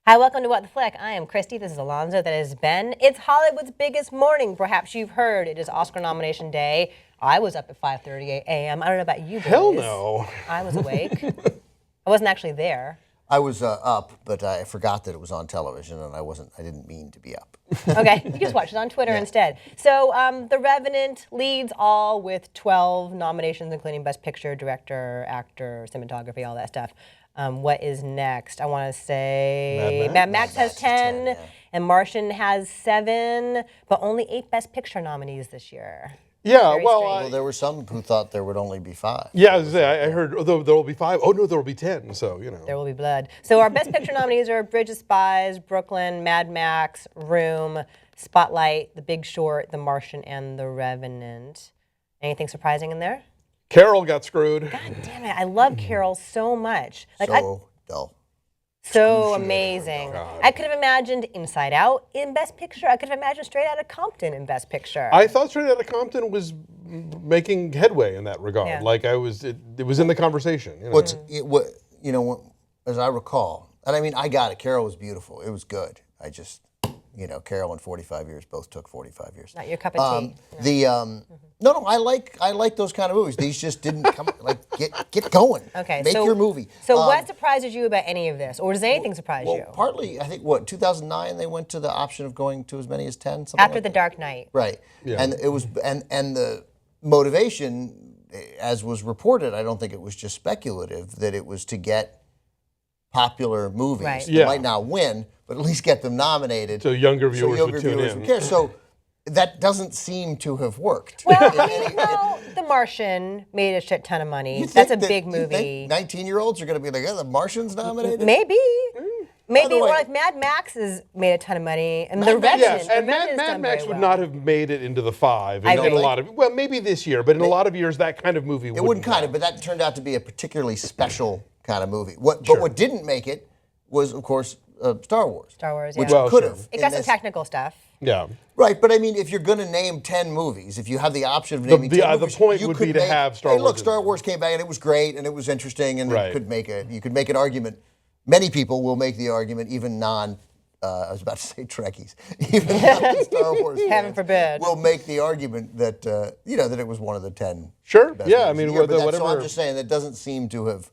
Hi, welcome to What the Flick. I am Christy. This is Alonzo. That is Ben. It's Hollywood's biggest morning. Perhaps you've heard it is Oscar nomination day. I was up at 5:30 a.m. I don't know about you boys. Hell no. I was awake. I wasn't actually there. I was up, but I forgot that it was on television, and I didn't mean to be up. Okay, you just watch it on Twitter instead. So The Revenant leads all with 12 nominations, including Best Picture, Director, Actor, Cinematography, all that stuff. What is next? I want to say Mad Max has 10, and Martian has 7, but only 8 Best Picture nominees this year. Yeah, Very Well, there were some who thought there would only be 5. yeah, I heard there will be 5. Oh no, there will be 10. So you know. There will be blood. So our Best Picture nominees are Bridge of Spies, Brooklyn, Mad Max, Room, Spotlight, The Big Short, The Martian, and The Revenant. Anything surprising in there? Carol got screwed. God damn it! I love Carol so much. Dull. So amazing. I could have imagined Inside Out in Best Picture. I could have imagined Straight Outta Compton in Best Picture. I thought Straight Outta Compton was making headway in that regard. Yeah. Like it was in the conversation. You know? As I recall, and I mean, I got it. Carol was beautiful. It was good. I just, Carol and 45 years both took 45 years. Not your cup of tea. No, I like those kind of movies. These just didn't come. Get going. Okay, make your movie. So what surprises you about any of this, or does anything surprise you? Partly, I think 2009 they went to the option of going to as many as 10. After The Dark Knight. Right. Yeah. And it was and the motivation, as was reported, I don't think it was just speculative, that it was to get popular movies. Right. That Yeah. might not win, but at least get them nominated. So younger viewers would tune in. would care. So that doesn't seem to have worked. Well, The Martian made a shit ton of money. That's a big movie. 19-year-olds are going to be like, The Martian's nominated? Maybe. Maybe, way- or like Mad Max has made a ton of money, and The Mad Max- Revenant. Yes, The and Revenant's Mad done Max very would well. not have made it into the 5 I in a agree. lot of, well, maybe this year, but in a lot of years, that kind of movie It wouldn't kind of, but that turned out to be a particularly special kind of movie. But what didn't make it was, of course, Star Wars. Star Wars, Which yeah. Well, could sure. have. It got some technical stuff. Yeah. Right, but I mean, if you're going to name 10 movies, if you have the option of naming 10 movies, the point you would could be to make, have Star hey, Wars look, in Star there. Wars came back and it was great and it was interesting and Right. you could make an argument. Many people will make the argument, even I was about to say Trekkies, even non-Star Wars fans Heaven forbid. will make the argument that that it was one of the 10. Sure. best Yeah. I movies mean, of the year. But whatever. So I'm just saying that doesn't seem to have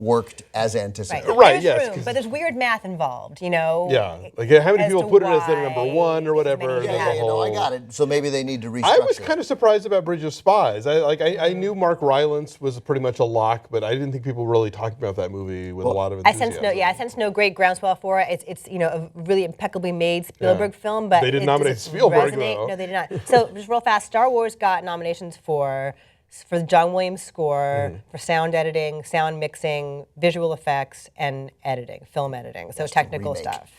worked as anticipated. Right, There's yes, room, 'cause- but there's weird math involved, Yeah. Like how many as people to put it as their why number 1 or whatever? many there's a have. whole- I got it. So maybe they need to restructure. I was kind of surprised about Bridge of Spies. I knew Mark Rylance was pretty much a lock, but I didn't think people were really talking about that movie with a lot of I enthusiasm. sense no great groundswell for it. It's a really impeccably made Spielberg film, but They didn't it nominate doesn't Spielberg, resonate. though. No, they did not. So just real fast, Star Wars got nominations for the John Williams score, for sound editing, sound mixing, visual effects, and editing, film editing. So technical remake. stuff.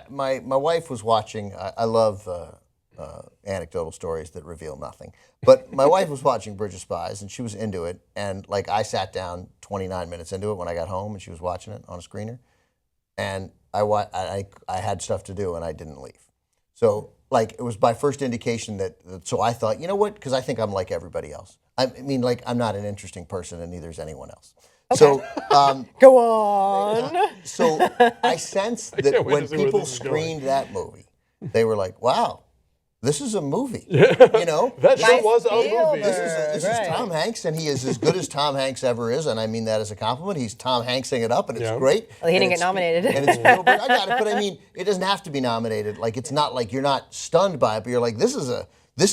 My wife was watching. I love anecdotal stories that reveal nothing. But my wife was watching Bridge of Spies, and she was into it. And I sat down 29 minutes into it when I got home, and she was watching it on a screener. And I had stuff to do, and I didn't leave. So it was my first indication that. So I thought, you know what? Because I think I'm like everybody else. I mean, I'm not an interesting person, and neither is anyone else. Okay. So. Go on. So I sensed that can't wait when to see where people this is going. screened that movie, they were like, "Wow, this is a movie." That sure was a Spielberg. movie. This is Tom Hanks, and he is as good as Tom Hanks ever is, and I mean that as a compliment. He's Tom Hanksing it up, and it's great. Well, he And didn't it's get nominated. And it's Spielberg. I got it, but I mean, it doesn't have to be nominated. It's not like you're not stunned by it, but you're like, this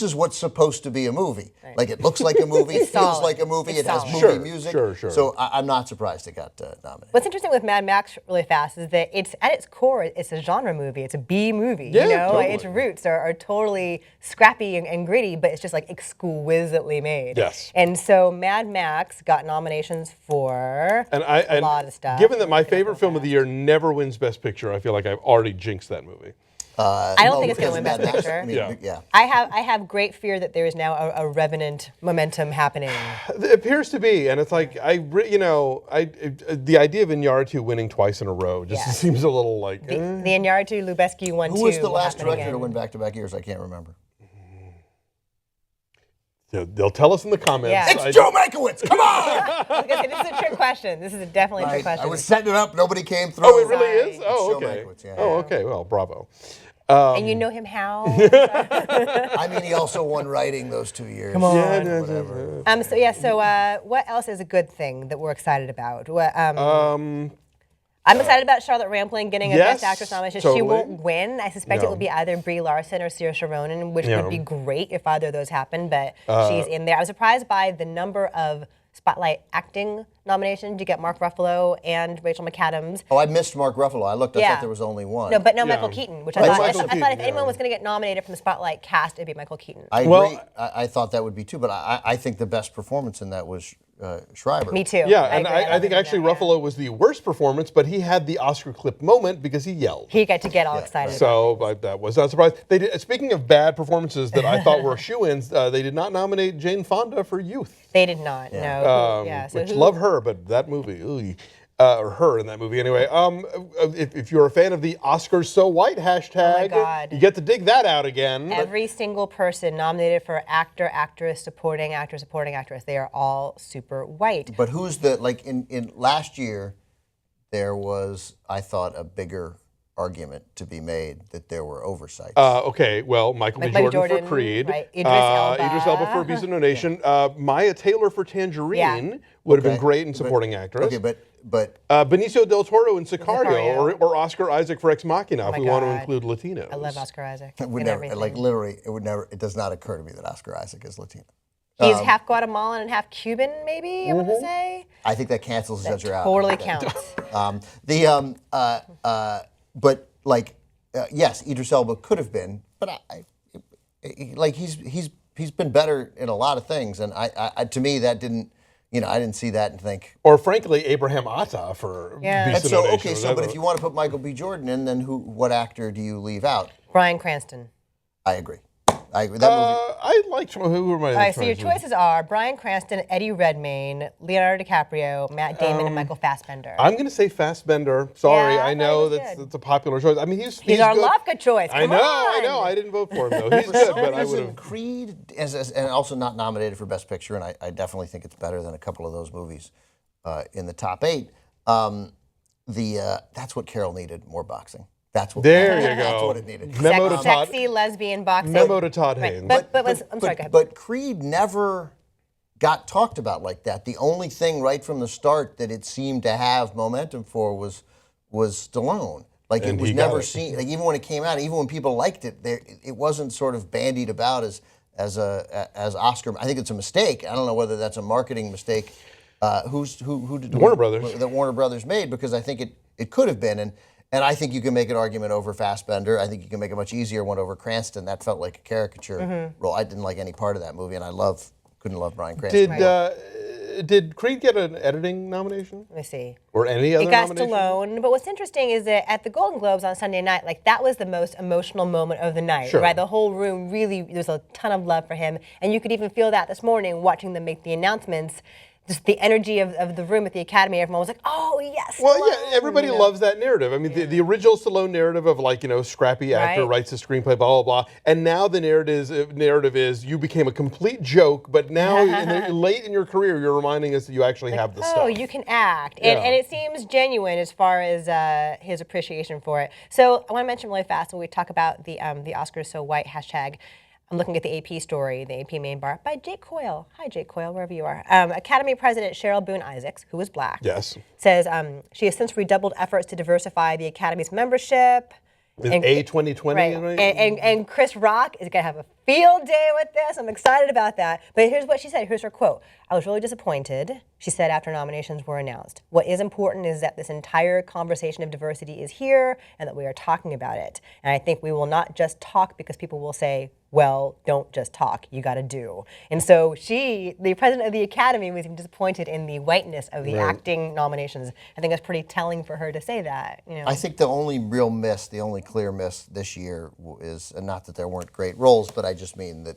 is what's supposed to be a movie. Right. It looks like a movie, it feels solid. like a movie, It's it has solid. movie music. Sure. So I'm not surprised it got nominated. What's interesting with Mad Max, really fast, is that it's at its core, it's a genre movie. It's a B movie. Yeah, totally. Its roots are totally scrappy and gritty, but it's just exquisitely made. Yes. And so Mad Max got nominations for a lot of stuff. Given that my favorite film of the year never wins Best Picture, I feel like I've already jinxed that movie. I don't think it's going to win because Best Mad Max, Picture. I mean, yeah. I have great fear that there is now a Revenant momentum happening. It appears to be, and it's like the idea of Iñárritu winning twice in a row just seems a little like. The Iñárritu Lubezki 1-2. Who was the last will happen director again. to win back-to-back years? I can't remember. They'll tell us in the comments. Yeah. It's Joe Mankiewicz. Come on! I was gonna say, this is a trick question. This is definitely a trick question. I was setting it up. Nobody came through. Oh, it really is? Sorry. Oh, It's Joe okay. Mankiewicz, yeah. Oh, okay. Well, bravo. And you know him how? I mean, he also won writing those 2 years. Come on. Yeah, So what else is a good thing that we're excited about? I'm excited about Charlotte Rampling getting a Yes, Best Actress nomination. totally. She won't win. I suspect it No. will be either Brie Larson or Saoirse Ronan, which Yeah. would be great if either of those happen, but she's in there. I was surprised by the number of Spotlight acting nominations. You get Mark Ruffalo and Rachel McAdams. Oh, I missed Mark Ruffalo. I Yeah. thought there was only one. No, but no Yeah. Michael Keaton, which Right, I thought, Michael I thought Keaton, if anyone yeah. was going to get nominated from the Spotlight cast, it'd be Michael Keaton. I agree. Well- I thought that would be too, but I think the best performance in that was Schreiber. Me too. Yeah, I and agree. I think actually Ruffalo was the worst performance, but he had the Oscar clip moment because he yelled. He got to get all excited. So that was not surprised. They did, speaking of bad performances that I thought were shoo-ins, they did not nominate Jane Fonda for Youth. They did not. No. So Which who- love her, but that movie, ooh, or her in that movie anyway. If you're a fan of the Oscars So White hashtag, God. you get to dig that out again. Every single person nominated for actor, actress, supporting actor, supporting actress, they are all super white. But who's the, like, in last year, there was, I thought, a bigger argument to be made that there were oversights. Okay, well, Michael B. Michael Jordan, Jordan, for Creed, right, Idris Elba. Idris Elba for Beast of No Nation, Maya Taylor for Tangerine Yeah. would have been Okay, great in supporting actress. Okay, but Benicio del Toro in Sicario, Sicario. or Oscar Isaac for Ex Machina, if my we want to God. include Latinos. I love Oscar Isaac. it would and never, everything. like, literally, it does not occur to me that Oscar Isaac is Latino. He's half Guatemalan and half Cuban, maybe, I want to say. I think that cancels each other out. Totally counts. But like, yes, Idris Elba could have been, but he's been better in a lot of things, and I to me that didn't, I didn't see that and think. Or frankly, Abraham Atta for Yeah. Beast And of No so Nation. okay, but if you want to put Michael B. Jordan in, then what actor do you leave out? Bryan Cranston. I agree. That movie. I liked who were my All right, so your choices are Bryan Cranston, Eddie Redmayne, Leonardo DiCaprio, Matt Damon, and Michael Fassbender. I'm going to say Fassbender. Sorry, Yeah, I I thought know he was that's good. a popular choice. I mean, he's our good. Lafka choice. I Come know, on. I didn't vote for him though. He's For good, some but I would reason, have. Creed, and also not nominated for Best Picture, and I definitely think it's better than a couple of those movies in the top 8. That's what Carol needed, more boxing. That's what. There you That's go. what it needed. Memo to Todd. Sexy lesbian boxing. Memo to Todd Right, Haynes. I'm sorry, go ahead. But Creed never got talked about like that. The only thing right from the start that it seemed to have momentum for was Stallone. Like And it was he got never it. seen. Like even when it came out, even when people liked it, it wasn't sort of bandied about as Oscar. I think it's a mistake. I don't know whether that's a marketing mistake. Who did Warner Brothers. that Warner Brothers made, because I think it could have been. And I think you can make an argument over Fassbender. I think you can make a much easier one over Cranston. That felt like a caricature role. I didn't like any part of that movie, and I couldn't love Bryan Cranston. Did Creed get an editing nomination Let me see. or any other It got nomination? Stallone, but what's interesting is that at the Golden Globes on Sunday night, like that was the most emotional moment of the night, Sure. right? The whole room really, there's a ton of love for him, and you could even feel that this morning watching them make the announcements. Just the energy of the room at the Academy, everyone was like, "Oh yes." Well, Stallone," yeah, everybody loves that narrative. I mean, the original Stallone narrative of like, scrappy actor Right. writes a screenplay, blah, blah, blah. And now the narrative is you became a complete joke, but now late in your career, you're reminding us that you actually have the stuff. Oh, you can act. And it seems genuine as far as his appreciation for it. So I want to mention really fast when we talk about the Oscars So White hashtag. I'm looking at the AP story, the AP main bar, by Jake Coyle. Hi, Jake Coyle, wherever you are. Academy President Cheryl Boone Isaacs, who is black, Yes. says she has since redoubled efforts to diversify the Academy's membership. With And- A2020, Right. right? And Chris Rock is going to have a field day with this. I'm excited about that. But here's what she said. Here's her quote. I was really disappointed, she said after nominations were announced. What is important is that this entire conversation of diversity is here and that we are talking about it. And I think we will not just talk because people will say, well, don't just talk, you got to do. And so the president of the Academy, was disappointed in the whiteness of the acting nominations. I think that's pretty telling for her to say that. I think the only real miss, the only clear miss this year is, and not that there weren't great roles, but I just mean that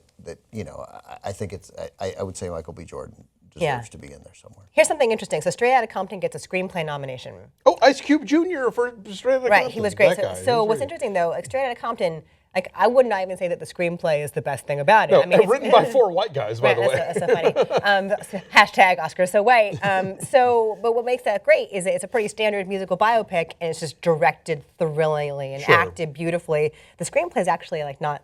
I think I would say Michael B. Jordan deserves to be in there somewhere. Here's something interesting. So Straight Outta Compton gets a screenplay nomination. Oh, Ice Cube Jr. for Straight Outta Right, Compton. he was great. That guy, So he's what's great. interesting though, like Straight Outta Compton, Like, I would not even say that the screenplay is the best thing about it. No, I mean, written by 4 white guys, by right, the way. that's so funny. Hashtag Oscars so white. But what makes that great is that it's a pretty standard musical biopic, and it's just directed thrillingly and Sure. acted beautifully. The screenplay is actually like not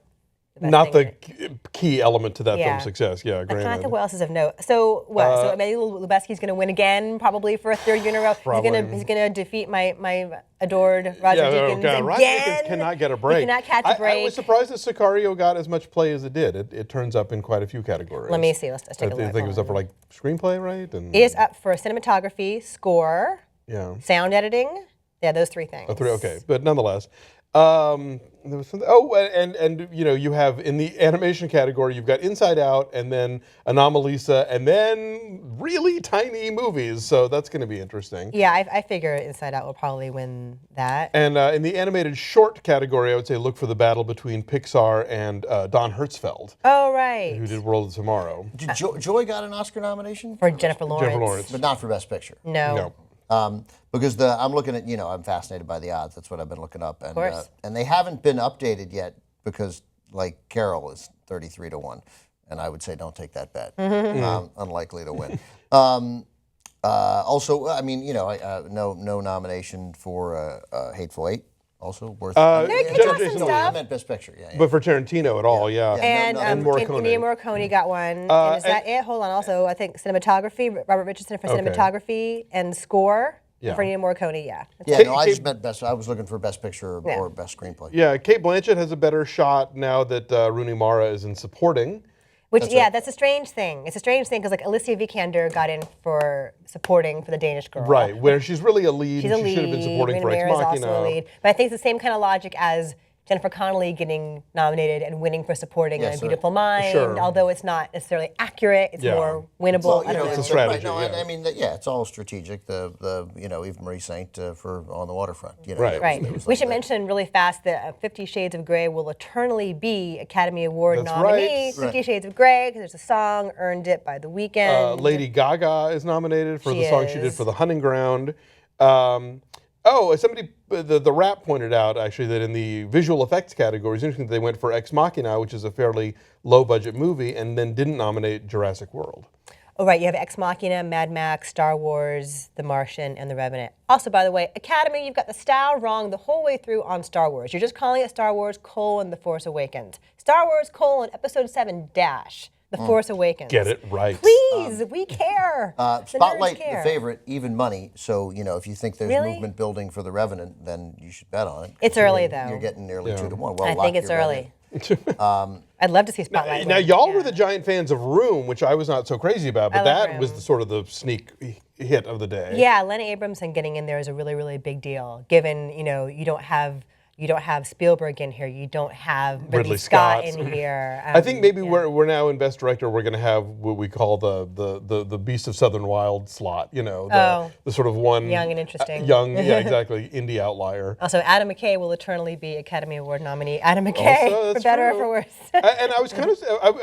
the best Not thing the key element to that Yeah. film's success. Yeah, I'm trying to granted. think what else is of note. So what? So Emmanuel Lubezki's going to win again, probably for a third year in a row. Probably. He's gonna defeat my adored Roger Yeah, Deakins oh God, again. Roger Deakins cannot get a break. He cannot catch a break. I was surprised that Sicario got as much play as it did. It turns up in quite a few categories. Let me see. Let's take a I look. think it was up for like screenplay, right? And It is up for cinematography, score, yeah. sound editing. Yeah, those 3 things. Okay, but nonetheless, there was something. And you know, you have in the animation category, you've got Inside Out, and then Anomalisa, and then really tiny movies. So that's going to be interesting. Yeah, I figure Inside Out will probably win that. And in the animated short category, I would say look for the battle between Pixar and Don Hertzfeldt, Oh, right. who did World of Tomorrow. Joy got an Oscar nomination? For Jennifer Lawrence. Jennifer Lawrence. But not for Best Picture. No. No. Because I'm looking at, I'm fascinated by the odds. That's what I've been looking up. And, course. and they haven't been updated yet because, like, Carol is 33 to 1. And I would say don't take that bet. Unlikely to win. Also, I mean, no nomination for Hateful Eight. Also worth They're kicking off Jason some Lee. I stuff. meant Best Picture, yeah. But for Tarantino at all, yeah. And Morricone. Ennio Morricone got one. And is that it? Hold on. Also, I think cinematography, Robert Richardson for cinematography and score. Yeah. And for Ennio Morricone, yeah. Yeah, Kate- no, I Kate- just meant Best. I was looking for Best Picture or Best Screenplay. Yeah, Kate Blanchett has a better shot now that Rooney Mara is in supporting. Which, that's a strange thing. It's a strange thing because, like, Alicia Vikander got in for supporting for The Danish Girl. Right, where she's really a lead. She's and a she lead. should have been supporting for Rooney Ex Mara is Machina. also a lead. But I think it's the same kind of logic as Jennifer Connelly getting nominated and winning for supporting Yeah, A sure. Beautiful Mind. Sure. Although it's not necessarily accurate, it's Yeah. more winnable. Well, I don't know. it's a strategy, Right, no, yeah. I mean, it's all strategic. The Eve Marie Saint for On the Waterfront. Right. Right. it was We like should that. mention really fast that 50 Shades of Grey will eternally be Academy Award That's nominee. right. 50 Shades of Grey, because there's a song, Earned It by The Weeknd. Lady Gaga is nominated for She the song she did is. for The Hunting Ground. Somebody, the rap pointed out actually that in the visual effects category, it's interesting that they went for Ex Machina, which is a fairly low budget movie, and then didn't nominate Jurassic World. Oh, right. You have Ex Machina, Mad Max, Star Wars, The Martian, and The Revenant. Also, by the way, Academy, you've got the style wrong the whole way through on Star Wars. You're just calling it Star Wars, The Force Awakens. Star Wars, Episode 7 dash, The Force Awakens. Get it right. Please, we care. The nerds Spotlight, the care. favorite, even money. So, if you think there's Really? movement building for The Revenant, then you should bet on it. It's early, though. You're getting nearly 2 to 1. Well, I lock think it's your bet early. in. I'd love to see Spotlight. Now, win. y'all Yeah. were the giant fans of Room, which I was not so crazy about, but I love that was Room. the sort of the sneak hit of the day. Yeah, Lenny Abramson getting in there is a really, really big deal. Given you don't have Spielberg in here, you don't have Ridley Scott in here. I think maybe we're now in Best Director. We're going to have what we call the Beast of Southern Wild slot. The sort of one Young and interesting. yeah, exactly, indie outlier. Also, Adam McKay will eternally be Academy Award nominee. Adam McKay, Also, for that's better true. or for worse. And I was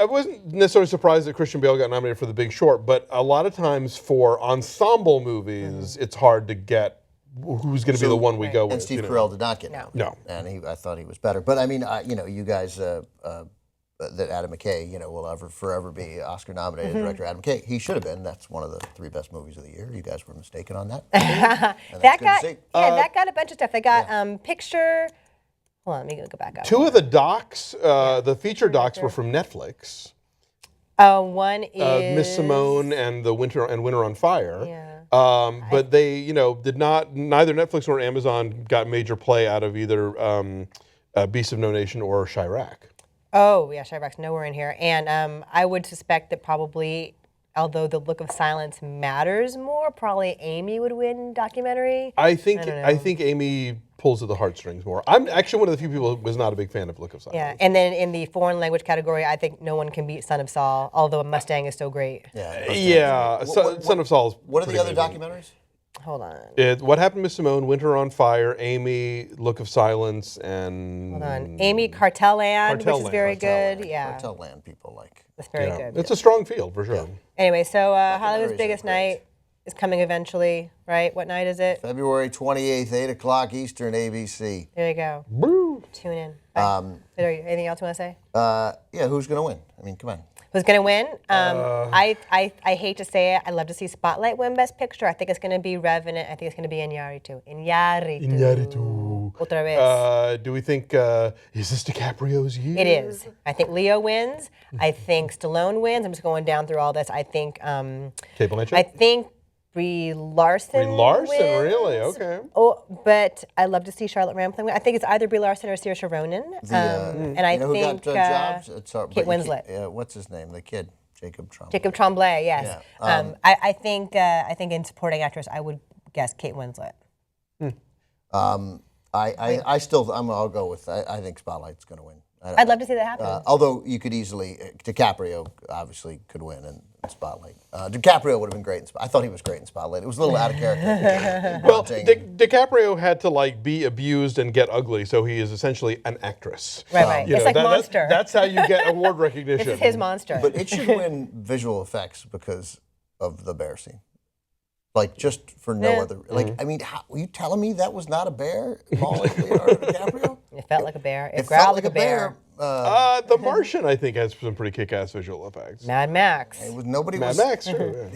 I wasn't necessarily surprised that Christian Bale got nominated for The Big Short, but a lot of times for ensemble movies, it's hard to get who's going to be the one we go with. And Steve Carell did not get nominated. No. And I thought he was better. But I mean, you guys, that Adam McKay, will forever be Oscar nominated director Adam McKay. He should have been. That's one of the 3 best movies of the year. You guys were mistaken on that. That got see. that got a bunch of stuff. They got picture. Hold on, let me go back up. 2 of the docs, the feature docs, were from Netflix. One is Miss Simone and Winter on Fire. Yeah. But they, did not. Neither Netflix nor Amazon got major play out of either Beast of No Nation or Chirac. Oh yeah, Chirac's nowhere in here, and I would suspect that probably, although The Look of Silence matters more, probably Amy would win documentary. I think don't know. Amy pulls at the heartstrings more. I'm actually one of the few people who was not a big fan of Look of Silence. Yeah, and then in the foreign language category, I think no one can beat Son of Saul, although Mustang is so great. Yeah, Son of Saul's. What are the pretty other amazing. documentaries? Hold on. What Happened to Miss Simone, Winter on Fire, Amy, Look of Silence, and Hold on. Amy Cartel Land, which is Cartel very Land. good. Yeah, Cartel Land people like. that's very yeah, good. it's a strong field for sure. Anyway, so Hollywood's Documentaries are Biggest great. Night is coming eventually, right? What night is it? February 28th, 8 o'clock Eastern, ABC. There you go. Boo. Tune in. Anything else you want to say? Yeah, who's going to win? I mean, come on. Who's going to win? I hate to say it. I'd love to see Spotlight win Best Picture. I think it's going to be Revenant. I think it's going to be Iñárritu. Iñárritu. Otra vez. Do we think, is this DiCaprio's year? It is. I think Leo wins. I think Stallone wins. I'm just going down through all this. I think. Cate Blanchett? I think Brie Larson. Brie Larson, wins. really? Okay. Oh, but I'd love to see Charlotte Rampling win. I think it's either Brie Larson or Saoirse Ronan. And I think who got jobs? Kate Winslet. What's his name? The kid, Jacob Tremblay. Jacob Tremblay, yes. Yeah. I think in supporting actress, I would guess Kate Winslet. I'll go with. I think Spotlight's going to win. I'd love to see that happen. Although you could easily, DiCaprio obviously could win in Spotlight. DiCaprio would have been great in Spotlight. I thought he was great in Spotlight. It was a little out of character. Well, DiCaprio had to be abused and get ugly, so he is essentially an actress. Right. It's like Monster. That's how you get award recognition. This is his Monster. But it should win visual effects because of the bear scene. Just for no other. I mean, were you telling me that was not a bear mauling Leonardo DiCaprio? It felt like a bear. It felt growled like a bear. The Martian, I think, has some pretty kick-ass visual effects. Mad Max. Mad Max, sure.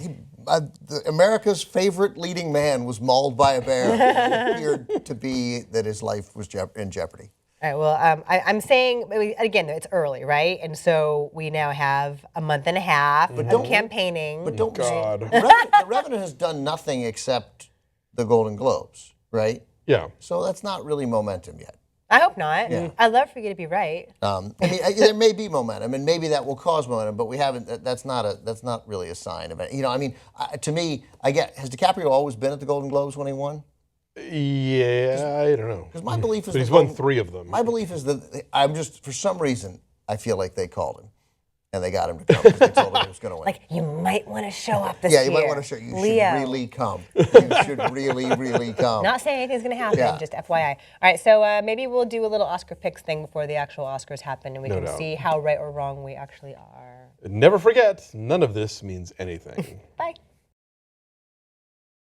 America's favorite leading man was mauled by a bear. It appeared to be that his life was in jeopardy. All right, well, I'm saying, again, it's early, right? And so we now have a month and a half of campaigning. But don't God. The Revenant has done nothing except the Golden Globes, right? Yeah. So that's not really momentum yet. I hope not. Yeah. I'd love for you to be right. I mean, there may be momentum, and maybe that will cause momentum, but we haven't. That's not really a sign of it. I mean, to me, has DiCaprio always been at the Golden Globes when he won? Yeah, I don't know. Because my belief is but he's won 3 of them. My belief is that for some reason, I feel like they called him. And they got him to come because they told him he was going to win. You might want to show up this year. Yeah, you might want to show. You Leo. should really come. You should really, really come. Not saying anything's going to happen, just FYI. All right, so maybe we'll do a little Oscar picks thing before the actual Oscars happen, and we can see how right or wrong we actually are. Never forget, none of this means anything. Bye.